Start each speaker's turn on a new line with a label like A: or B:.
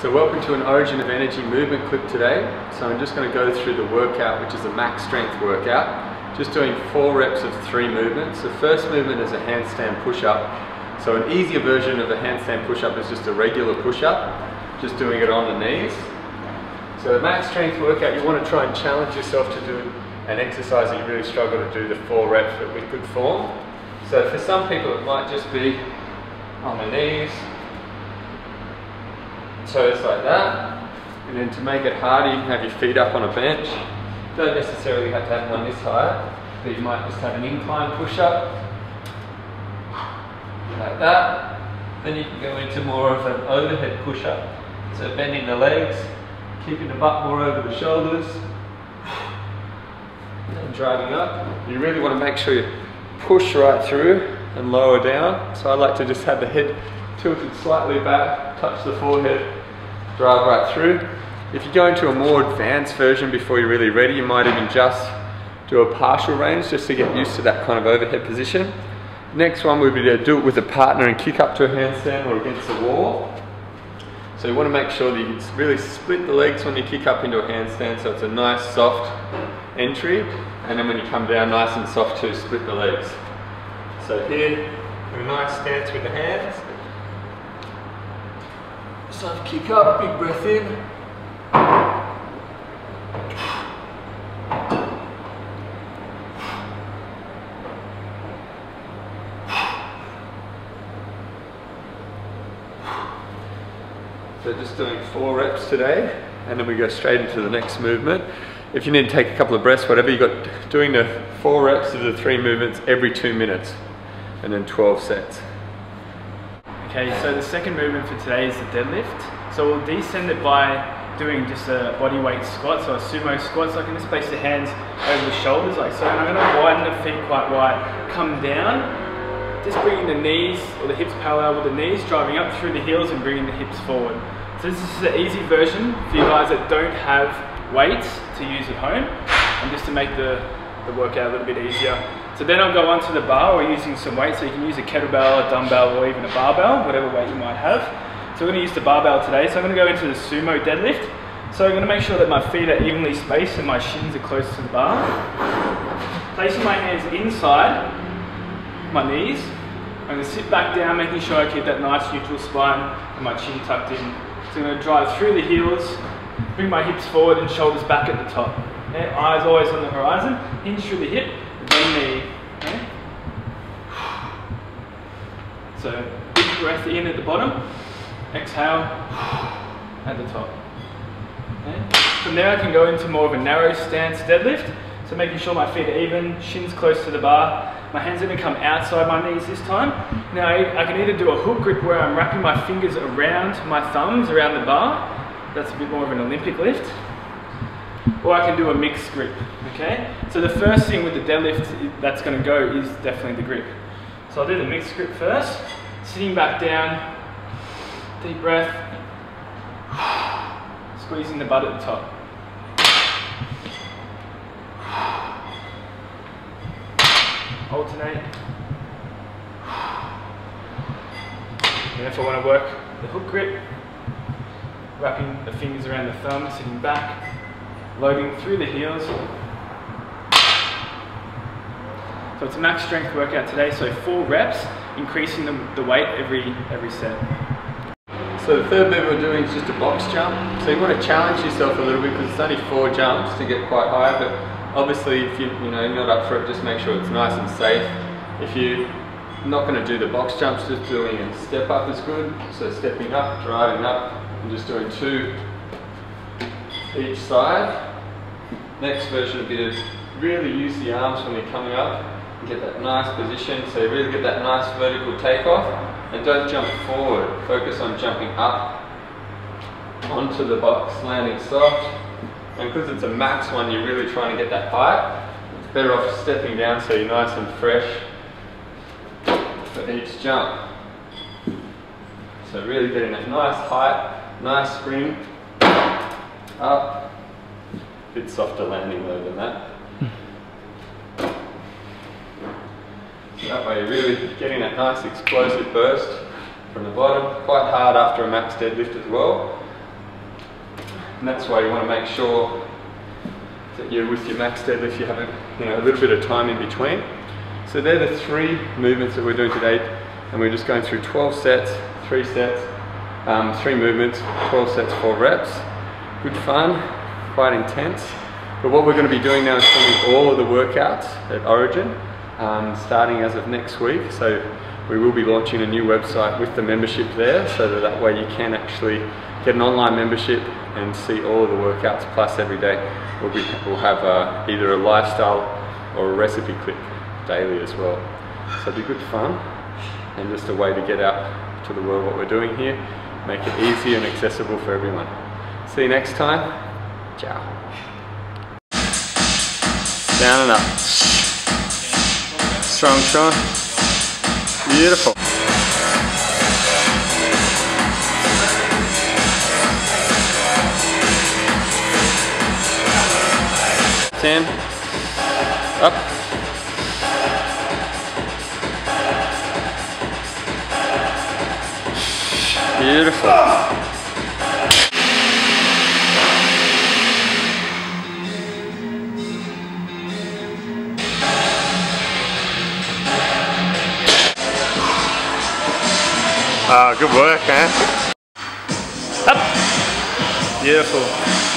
A: So welcome to an Origin of Energy movement clip today. So I'm just going to go through the workout, which is a max strength workout. Just doing 4 reps of 3 movements. The first movement is a handstand push-up. So an easier version of a handstand push-up is just a regular push-up, just doing it on the knees. So the max strength workout, you want to try and challenge yourself to do an exercise that you really struggle to do the 4 reps but with good form. So for some people it might just be on the knees, toes like that, and then to make it harder you can have your feet up on a bench. Don't necessarily have to have one this high, but you might just have an incline push-up like that. Then you can go into more of an overhead push-up, so bending the legs, keeping the butt more over the shoulders and driving up. You really want to make sure you push right through and lower down. So I like to just have the head tilted slightly back, touch the forehead, drive right through. If you go into a more advanced version before you're really ready, you might even just do a partial range just to get used to that kind of overhead position. Next one would be to do it with a partner and kick up to a handstand or against the wall. So you want to make sure that you really split the legs when you kick up into a handstand, so it's a nice soft entry, and then when you come down nice and soft too, split the legs. So here, a nice stance with the hands. Soft kick up, big breath in. So just doing 4 reps today, and then we go straight into the next movement. If you need to take a couple of breaths, whatever, you got doing the 4 reps of the 3 movements every 2 minutes, and then 12 sets.
B: Okay, so the second movement for today is the deadlift. So we'll descend it by doing just a body weight squat, so a sumo squat. So I can just place the hands over the shoulders like so, and I'm going to widen the feet quite wide, come down, just bringing the knees or the hips parallel with the knees, driving up through the heels and bringing the hips forward. So this is the easy version for you guys that don't have weights to use at home, and just to make the workout a little bit easier. So then I'll go onto the bar or using some weight, so you can use a kettlebell, a dumbbell, or even a barbell, whatever weight you might have. So we're going to use the barbell today. So I'm going to go into the sumo deadlift. So I'm going to make sure that my feet are evenly spaced and my shins are close to the bar. Placing my hands inside my knees. I'm going to sit back down, making sure I keep that nice neutral spine and my chin tucked in. So I'm going to drive through the heels, bring my hips forward and shoulders back at the top. Okay? Eyes always on the horizon, hinge through the hip, then knee. Okay? So big breath in at the bottom, exhale at the top. Okay? From there I can go into more of a narrow stance deadlift. So making sure my feet are even, shins close to the bar. My hands are going to come outside my knees this time. Now I can either do a hook grip where I'm wrapping my fingers around my thumbs, around the bar. That's a bit more of an Olympic lift. Or I can do a mixed grip, okay? So the first thing with the deadlift that's going to go is definitely the grip. So I'll do the mixed grip first. Sitting back down, deep breath. Squeezing the butt at the top. Alternate. And if I want to work the hook grip, wrapping the fingers around the thumb, sitting back, loading through the heels. So it's a max strength workout today, so 4 reps, increasing the weight every set.
A: So the third move we're doing is just a box jump. So you want to challenge yourself a little bit because it's only 4 jumps to get quite high, but obviously if you're not up for it, just make sure it's nice and safe. If you're not going to do the box jumps, just doing a step up is good. So stepping up, driving up, and just doing 2 each side. Next version would be to really use the arms when you're coming up and get that nice position, so you really get that nice vertical takeoff, and don't jump forward. Focus on jumping up onto the box, landing soft. And because it's a max one, you're really trying to get that height. It's better off stepping down so you're nice and fresh for each jump. So really getting that nice height, nice spring, up. A bit softer landing though than that. So that way you're really getting that nice explosive burst from the bottom. Quite hard after a max deadlift as well. And that's why you want to make sure that you're with your max deadlift, you have a little bit of time in between. So they're the 3 movements that we're doing today, and we're just going through 12 sets, 3 sets, 3 movements, 12 sets, 4 reps. Good fun, quite intense. But what we're going to be doing now is filming all of the workouts at Origin, starting as of next week. So we will be launching a new website with the membership there, so that way you can actually get an online membership and see all of the workouts. Plus every day we'll have either a lifestyle or a recipe clip daily as well. So it'll be good fun and just a way to get out to the world what we're doing here, make it easy and accessible for everyone. See you next time. Ciao. Down and up. Strong, strong. Beautiful. 10. Up. Beautiful. Good work, man. Up. Beautiful.